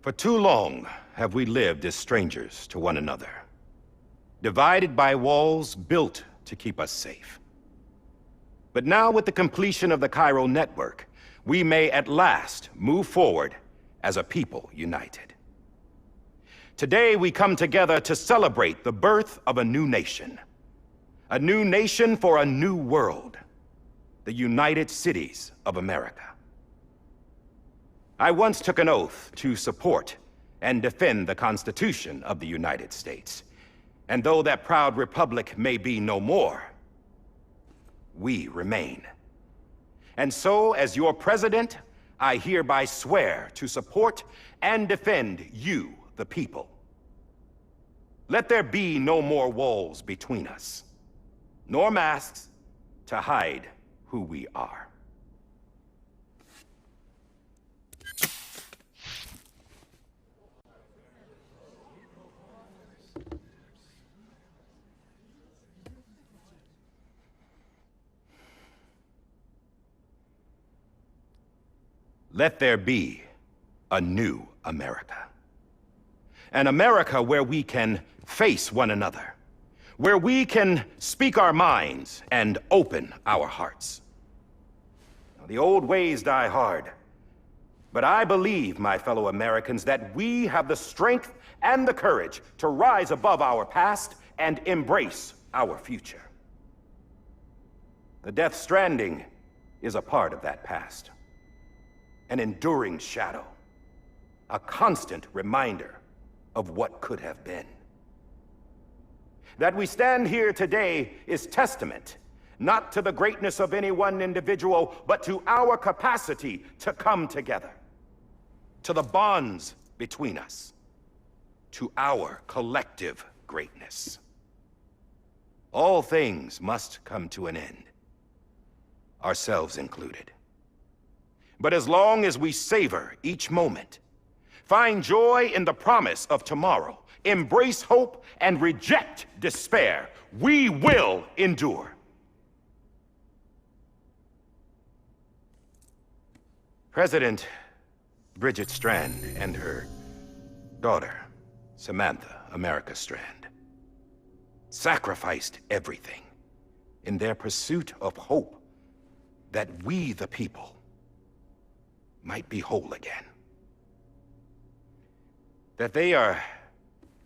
For too long have we lived as strangers to one another, divided by walls built to keep us safe. But now, with the completion of the Chiral network, we may at last move forward as a people united. Today, we come together to celebrate the birth of a new nation. A new nation for a new world. The United Cities of America. I once took an oath to support and defend the Constitution of the United States. And though that proud republic may be no more, we remain. And so, as your president, I hereby swear to support and defend you, the people. Let there be no more walls between us, nor masks to hide who we are. Let there be a new America. An America where we can face one another, where we can speak our minds and open our hearts. Now, the old ways die hard, but I believe, my fellow Americans, that we have the strength and the courage to rise above our past and embrace our future. The DEATHSTRANDING is a part of that past. An enduring shadow, a constant reminder of what could have been. That we stand here today is testament, not to the greatness of any one individual, but to our capacity to come together, to the bonds between us, to our collective greatness. All things must come to an end, ourselves included. But as long as we savor each moment, find joy in the promise of tomorrow, embrace hope, and reject despair, we will endure. President Bridget Strand and her daughter, Samantha America Strand, sacrificed everything in their pursuit of hope that we, the people, might be whole again. That they are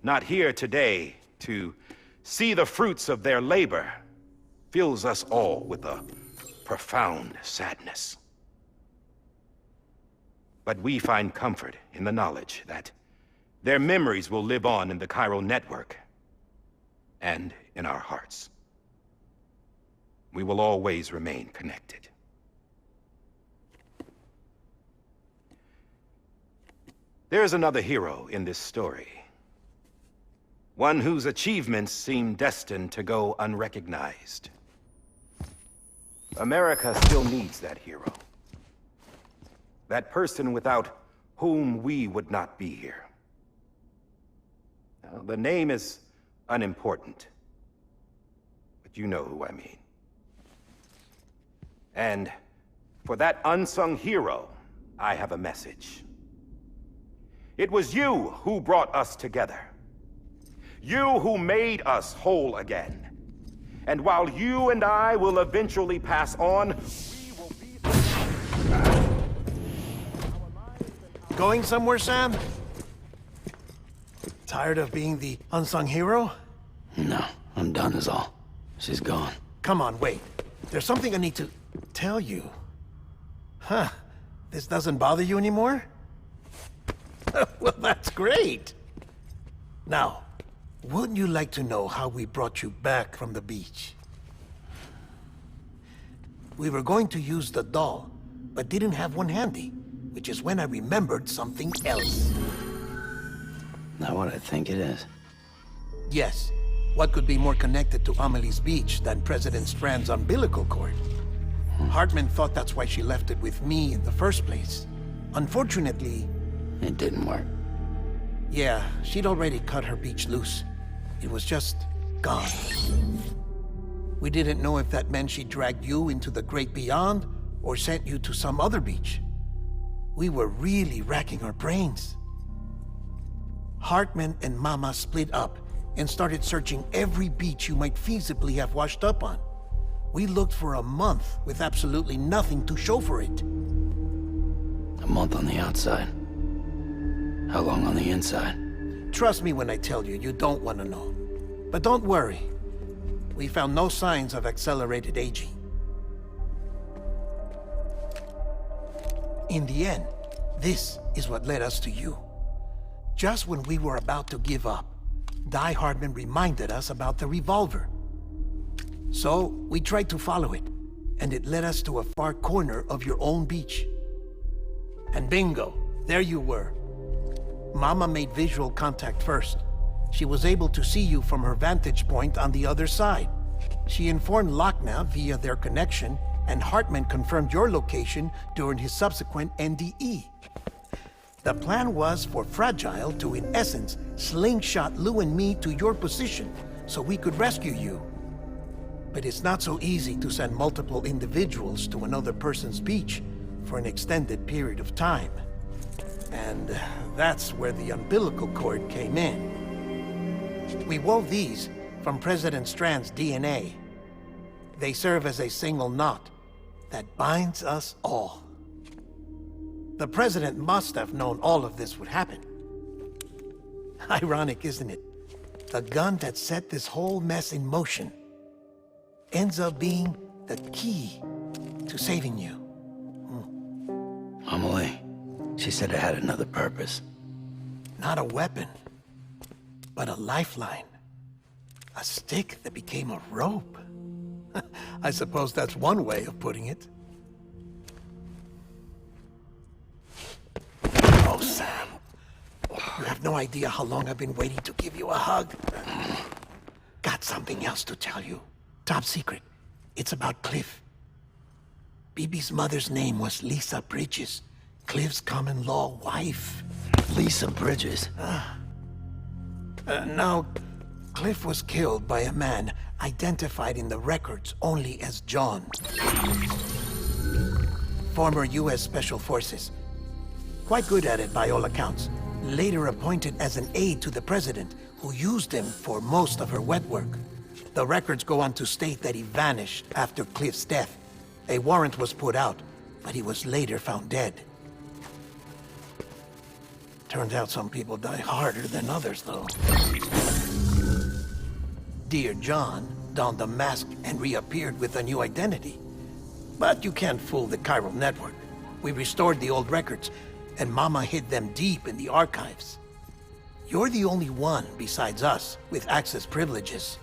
not here today to see the fruits of their labor fills us all with a profound sadness. But we find comfort in the knowledge that their memories will live on in the Chiral network and in our hearts. We will always remain connected. There is another hero in this story. One whose achievements seem destined to go unrecognized. America still needs that hero. That person without whom we would not be here. Now, the name is unimportant, but you know who I mean. And for that unsung hero, I have a message. It was you who brought us together. You who made us whole again. And while you and I will eventually pass on, we will be... Going somewhere, Sam? Tired of being the unsung hero? No, I'm done is all. She's gone. Come on, wait. There's something I need to tell you. Huh. This doesn't bother you anymore? Well, that's great. Now, wouldn't you like to know how we brought you back from the beach? We were going to use the doll, but didn't have one handy, which is when I remembered something else. Not what I think it is. Yes. What could be more connected to Amelie's beach than President Strand's umbilical cord? Hartman thought that's why she left it with me in the first place. Unfortunately... It didn't work. Yeah, she'd already cut her beach loose. It was just gone. We didn't know if that meant she dragged you into the great beyond, or sent you to some other beach. We were really racking our brains. Hartman and Mama split up and started searching every beach you might feasibly have washed up on. We looked for a month with absolutely nothing to show for it. A month on the outside. How long on the inside? Trust me when I tell you, you don't want to know. But don't worry. We found no signs of accelerated aging. In the end, this is what led us to you. Just when we were about to give up, Die Hardman reminded us about the revolver. So, we tried to follow it, and it led us to a far corner of your own beach. And bingo, there you were. Mama made visual contact first. She was able to see you from her vantage point on the other side. She informed Lochner via their connection, and Hartman confirmed your location during his subsequent NDE. The plan was for Fragile to, in essence, slingshot Lou and me to your position so we could rescue you. But it's not so easy to send multiple individuals to another person's beach for an extended period of time. And that's where the umbilical cord came in. We wove these from President Strand's DNA. They serve as a single knot that binds us all. The President must have known all of this would happen. Ironic, isn't it? The gun that set this whole mess in motion ends up being the key to saving you. Amelie, she said it had another purpose. Not a weapon, but a lifeline. A stick that became a rope. I suppose that's one way of putting it. Oh, Sam. You have no idea how long I've been waiting to give you a hug. Got something else to tell you. Top secret. It's about Cliff. Bibi's mother's name was Lisa Bridges, Cliff's common-law wife. Lisa Bridges? No, Cliff was killed by a man identified in the records only as John. Former U.S. Special Forces. Quite good at it by all accounts. Later appointed as an aide to the president, who used him for most of her wet work. The records go on to state that he vanished after Cliff's death. A warrant was put out, but he was later found dead. Turns out some people die harder than others, though. Dear John donned a mask and reappeared with a new identity. But you can't fool the chiral network. We restored the old records, and Mama hid them deep in the archives. You're the only one, besides us, with access privileges.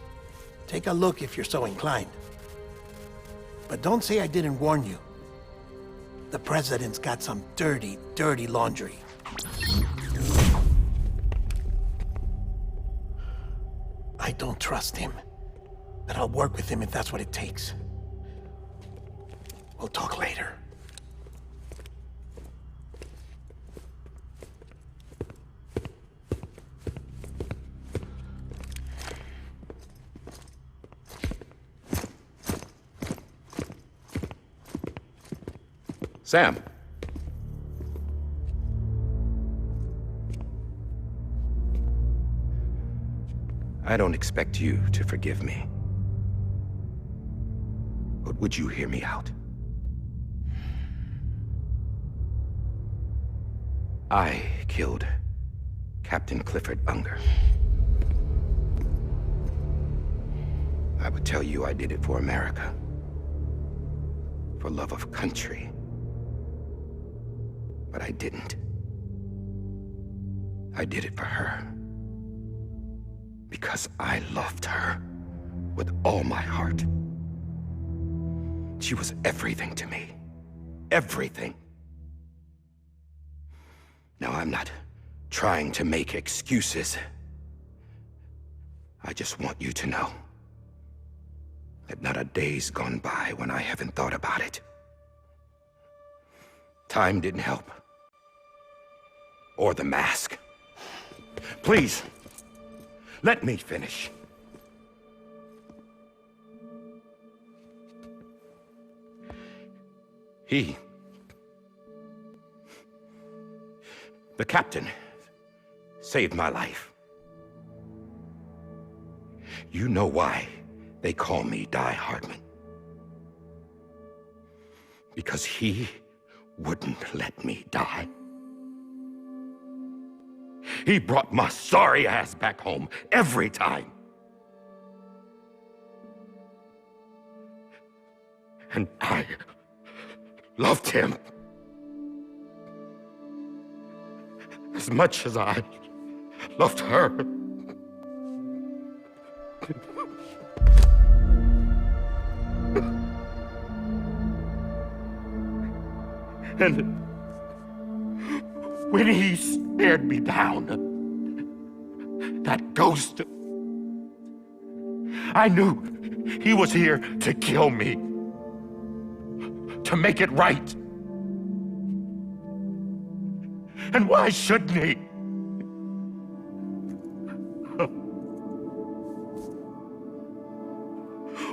Take a look if you're so inclined. But don't say I didn't warn you. The President's got some dirty, dirty laundry. I don't trust him, but I'll work with him if that's what it takes. We'll talk later. Sam. I don't expect you to forgive me. But would you hear me out? I killed Captain Clifford Unger. I would tell you I did it for America. For love of country. But I didn't. I did it for her. Because I loved her with all my heart. She was everything to me. Everything. Now, I'm not trying to make excuses. I just want you to know that not a day's gone by when I haven't thought about it. Time didn't help. Or the mask. Please, let me finish. The captain saved my life. You know why they call me Die Hardman? Because he wouldn't let me die. He brought my sorry ass back home every time. And I loved him as much as I loved her. And when he stared me down, that ghost, I knew he was here to kill me, to make it right. And why shouldn't he?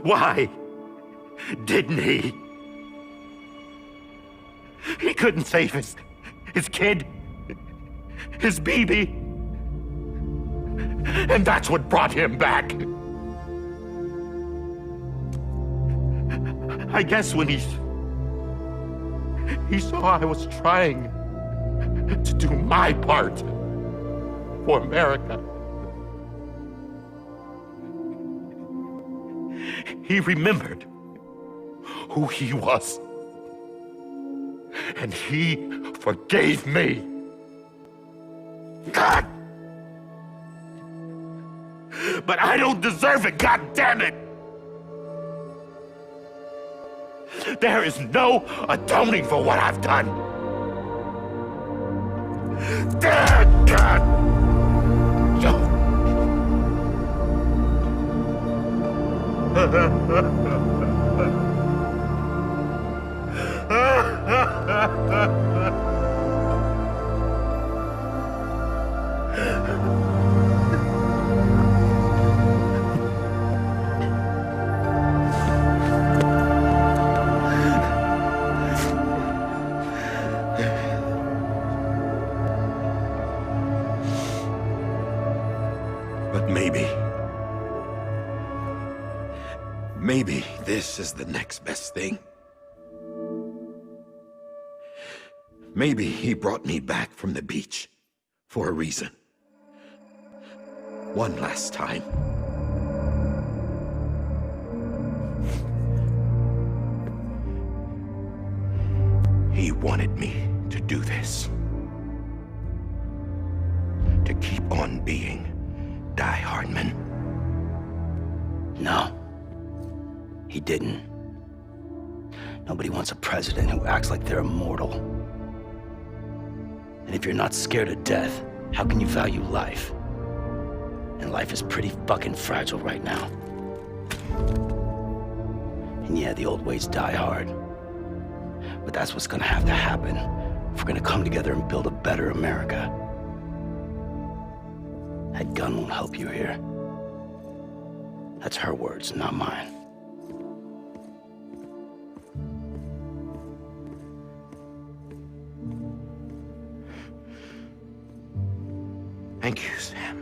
Why didn't he? He couldn't save his kid, his baby. And that's what brought him back. I guess when he saw I was trying to do my part for America, he remembered who he was. And he forgave me. God! But I don't deserve it, God damn it! There is no atoning for what I've done. Dad, God! But maybe this is the next best thing. Maybe he brought me back from the beach for a reason. One last time. He wanted me to do this. To keep on being Die Hardman. No, he didn't. Nobody wants a president who acts like they're immortal. And if you're not scared of death, how can you value life? And life is pretty fucking fragile right now. And yeah, the old ways die hard. But that's what's gonna have to happen if we're gonna come together and build a better America. That gun won't help you here. That's her words, not mine. Thank you, Sam.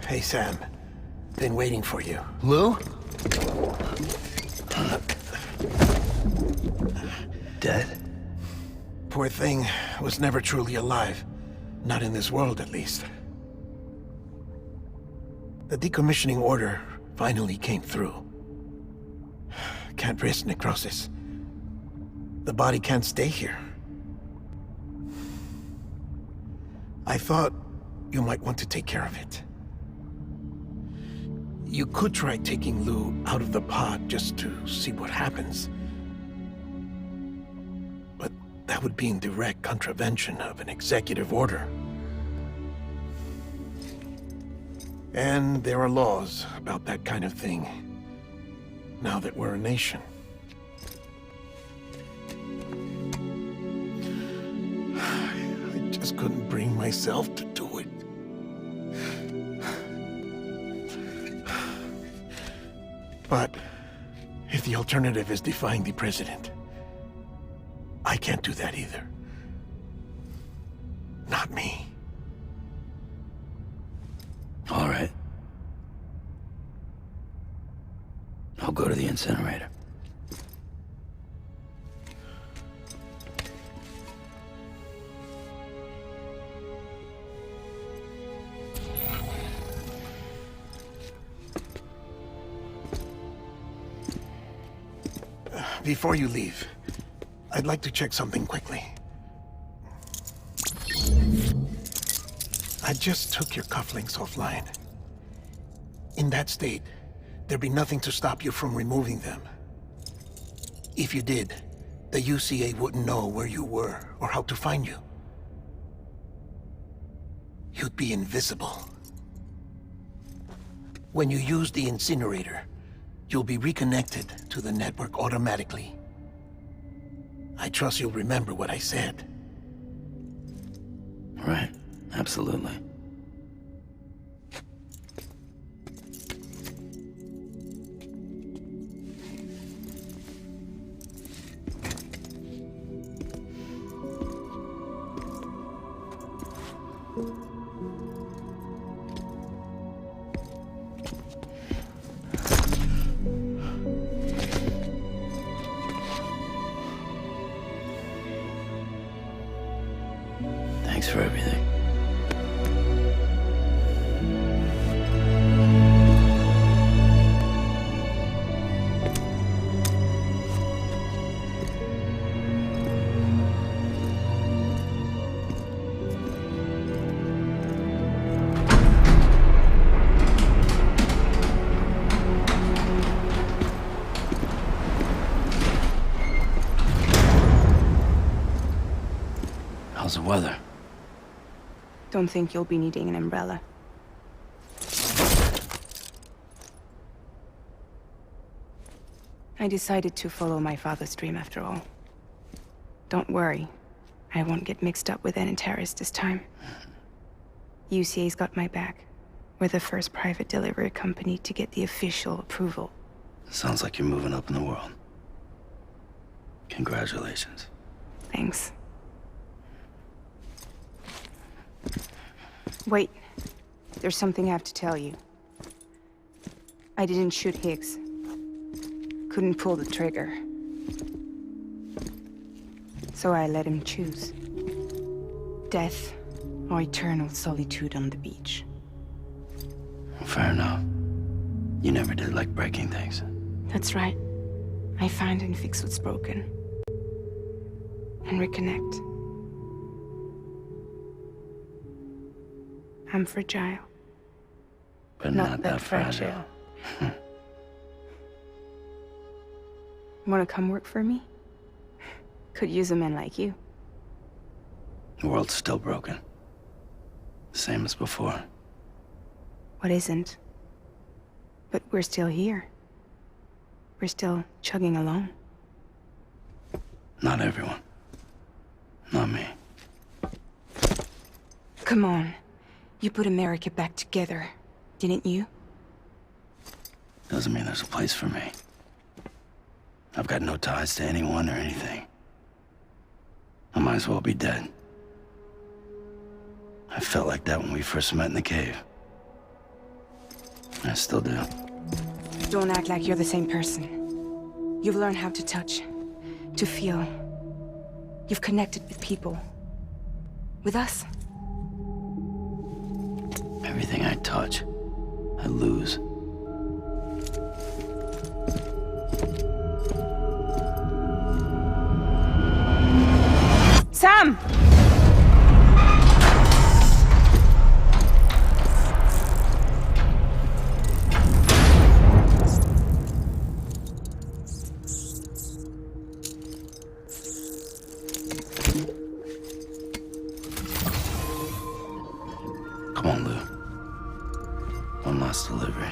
Hey, Sam. Been waiting for you. Lou? Dead? Poor thing was never truly alive. Not in this world, at least. The decommissioning order finally came through. Can't risk necrosis. The body can't stay here. I thought you might want to take care of it. You could try taking Lou out of the pod just to see what happens. But that would be in direct contravention of an executive order. And there are laws about that kind of thing, now that we're a nation. just couldn't bring myself to do it. But if the alternative is defying the president, I can't do that either. Not me. All right. I'll go to the incinerator. Before you leave, I'd like to check something quickly. I just took your cufflinks offline. In that state, there'd be nothing to stop you from removing them. If you did, the UCA wouldn't know where you were or how to find you. You'd be invisible. When you use the incinerator, you'll be reconnected to the network automatically. I trust you'll remember what I said. Right. Absolutely. Thanks for everything. How's the weather? Don't think you'll be needing an umbrella. I decided to follow my father's dream after all. Don't worry, I won't get mixed up with any terrorists this time. UCA's got my back. We're the first private delivery company to get the official approval. Sounds like you're moving up in the world. Congratulations. Thanks. Wait, there's something I have to tell you. I didn't shoot Higgs. Couldn't pull the trigger. So I let him choose. Death or eternal solitude on the beach. Fair enough. You never did like breaking things. That's right. I find and fix what's broken. And reconnect. I'm fragile. But not that fragile. Wanna come work for me? Could use a man like you. The world's still broken. Same as before. What isn't? But we're still here. We're still chugging along. Not everyone. Not me. Come on. You put America back together, didn't you? Doesn't mean there's a place for me. I've got no ties to anyone or anything. I might as well be dead. I felt like that when we first met in the cave. I still do. Don't act like you're the same person. You've learned how to touch, to feel. You've connected with people. With us. Everything I touch, I lose. Sam! Come on, Lou. One last delivery.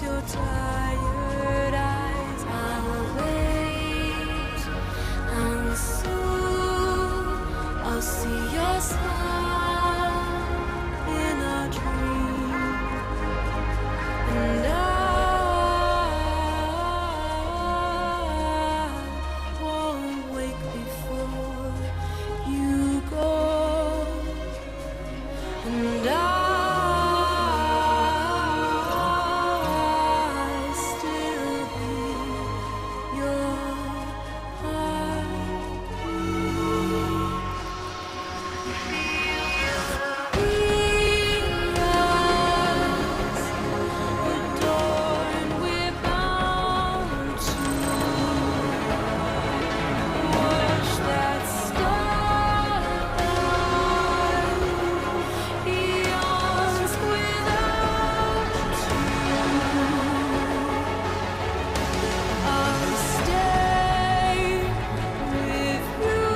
your tired eyes. I'll wait, and soon I'll see your smile in a dream, and I won't wake before you go, and I'll still be your heartbeat. Adorned, we're bound to watch that starlight eons without you. I'll stay with you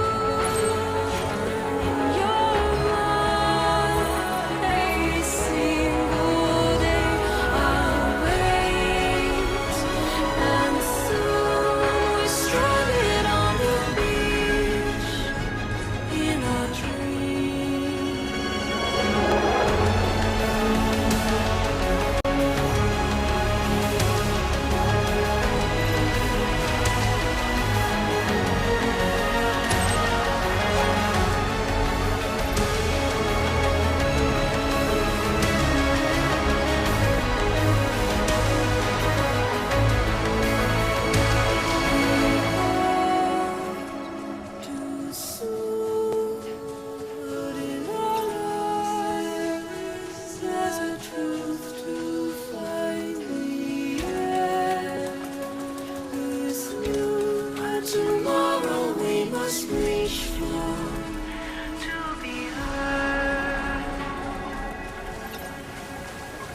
in your mind a single day. I'll wait, and soon we're stranded on the beach in a dream. Too soon, but in our eyes there's a truth to find the end is new, and tomorrow we must reach for to be heard.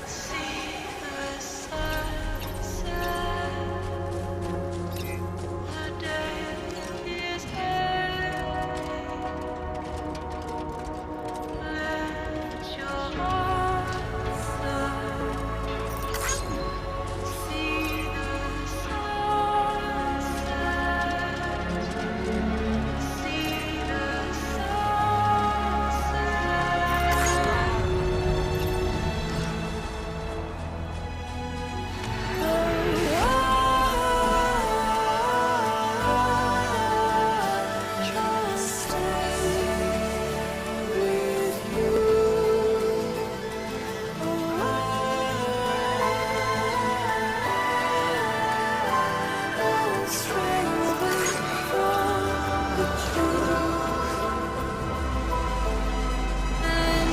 See the sunset. The day is ending. Let your heart see the sunset. See the Just stay with you. Don't stray away from the truth. And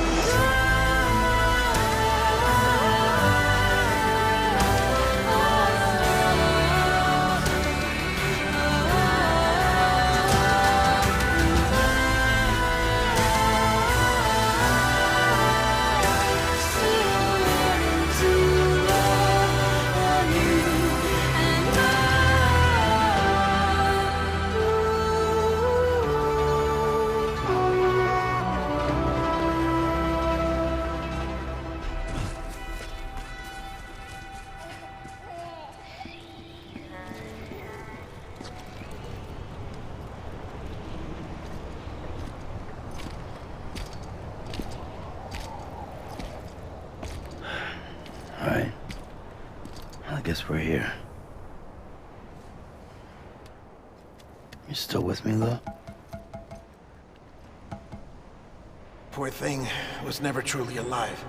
All right. Well, I guess we're here. You still with me, Lil? Poor thing was never truly alive.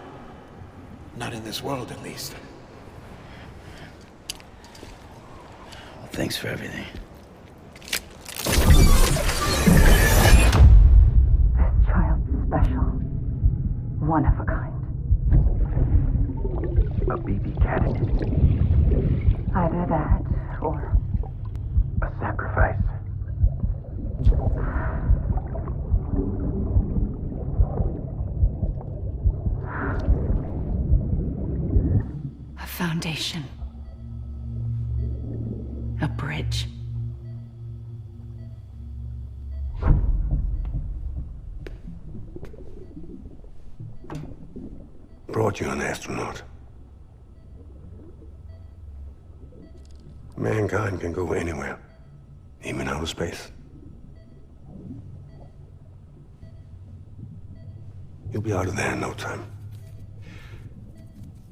Not in this world, at least. Well, thanks for everything. Child's special. One of a kind. A BB candidate. Either that or A sacrifice. a foundation. A bridge. Brought you an astronaut. Mankind can go anywhere, even outer space. You'll be out of there in no time.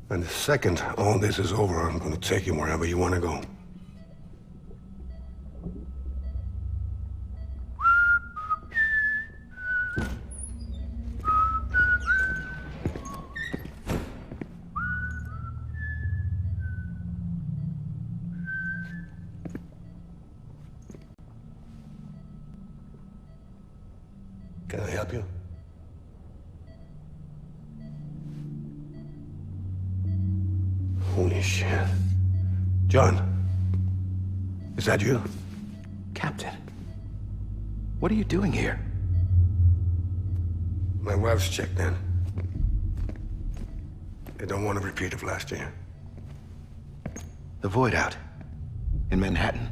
And the second all this is over, I'm gonna take you wherever you want to go. Can I help you? Holy shit. John, is that you? Captain, what are you doing here? My wife's checked in. They don't want a repeat of last year. The Void out in Manhattan.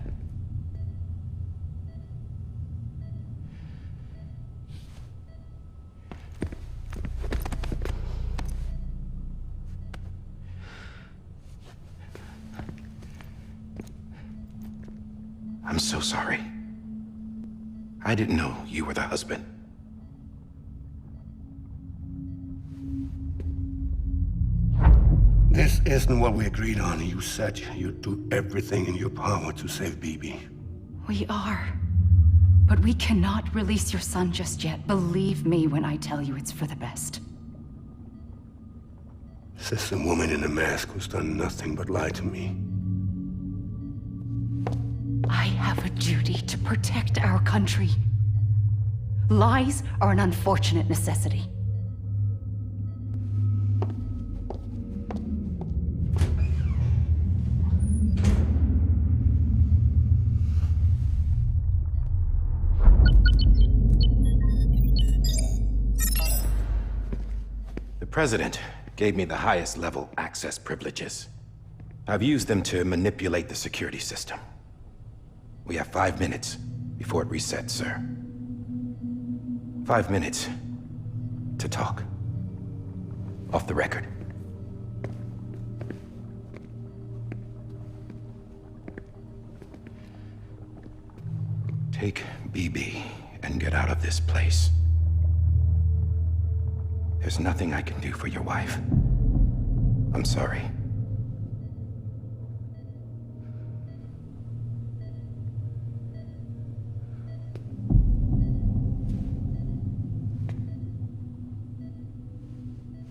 I'm so sorry. I didn't know you were the husband. This isn't what we agreed on. You said you'd do everything in your power to save BB. We are. But we cannot release your son just yet. Believe me when I tell you it's for the best. This is a woman in a mask who's done nothing but lie to me. I have a duty to protect our country. Lies are an unfortunate necessity. The President gave me the highest level access privileges. I've used them to manipulate the security system. We have 5 minutes before it resets, sir. 5 minutes to talk. Off the record. Take BB and get out of this place. There's nothing I can do for your wife. I'm sorry.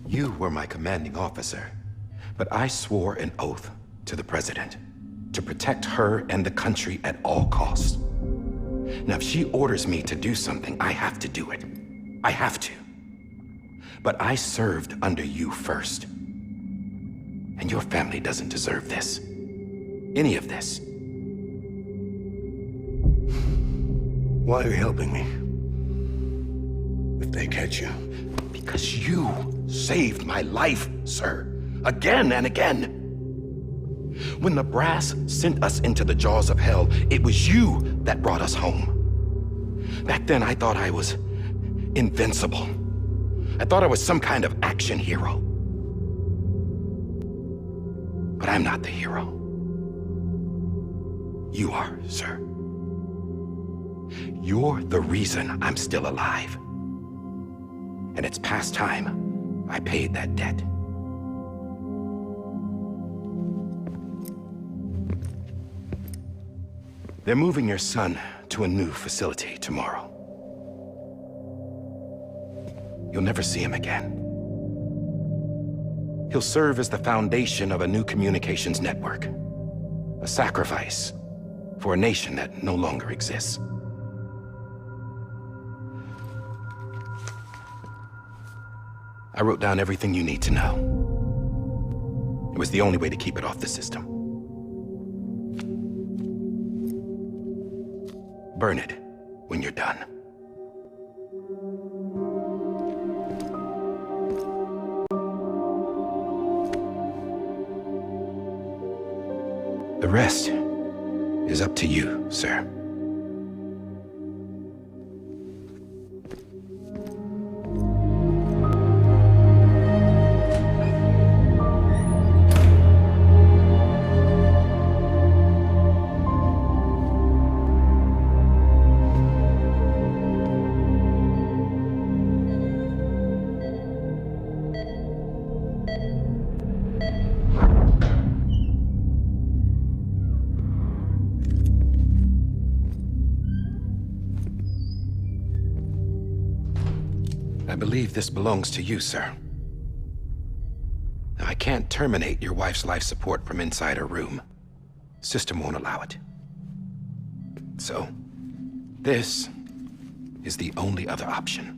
You were my commanding officer, but I swore an oath to the President to protect her and the country at all costs. Now, if she orders me to do something, I have to do it. I have to. But I served under you first. And your family doesn't deserve this. Any of this. Why are you helping me? If they catch you. Because you saved my life, sir. Again and again. When the brass sent us into the jaws of hell, it was you that brought us home. Back then, I thought I was invincible. I thought I was some kind of action hero. But I'm not the hero. You are, sir. You're the reason I'm still alive. And it's past time I paid that debt. They're moving your son to a new facility tomorrow. You'll never see him again. He'll serve as the foundation of a new communications network. A sacrifice for a nation that no longer exists. I wrote down everything you need to know. It was the only way to keep it off the system. Burn it when you're done. The rest is up to you, sir. believe this belongs to you, sir. I can't terminate your wife's life support from inside her room. System won't allow it. So, this is the only other option.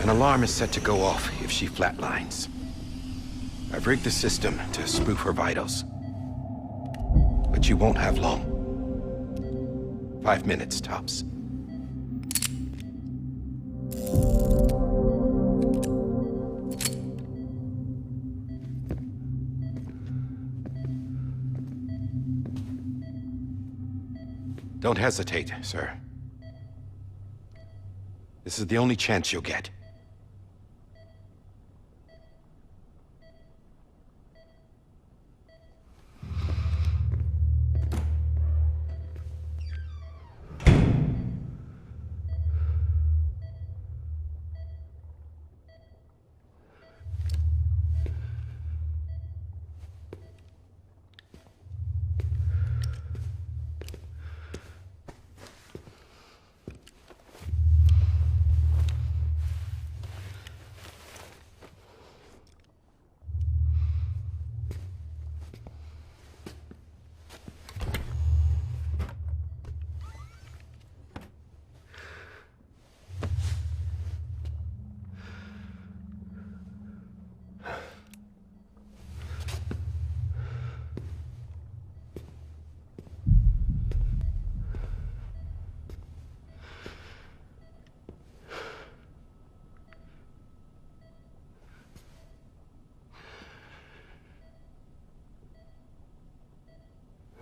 An alarm is set to go off if she flatlines. I've rigged the system to spoof her vitals. But you won't have long. 5 minutes, tops. Don't hesitate, sir. This is the only chance you'll get.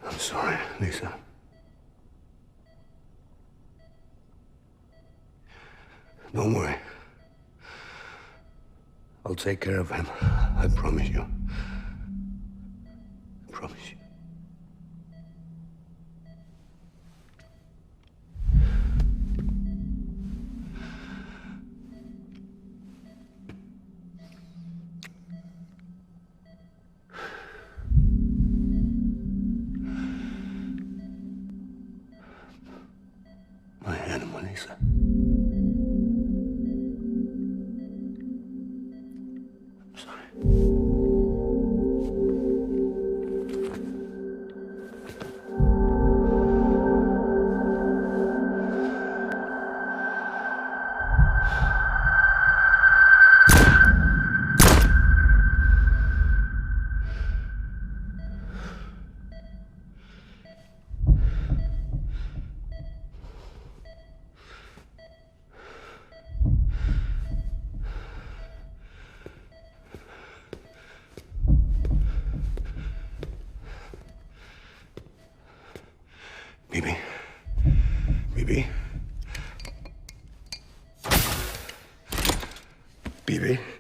I'm sorry, Lisa. Don't worry. I'll take care of him. I promise you. I promise you. My animal, Lisa. I'm sorry. BB. BB. BB.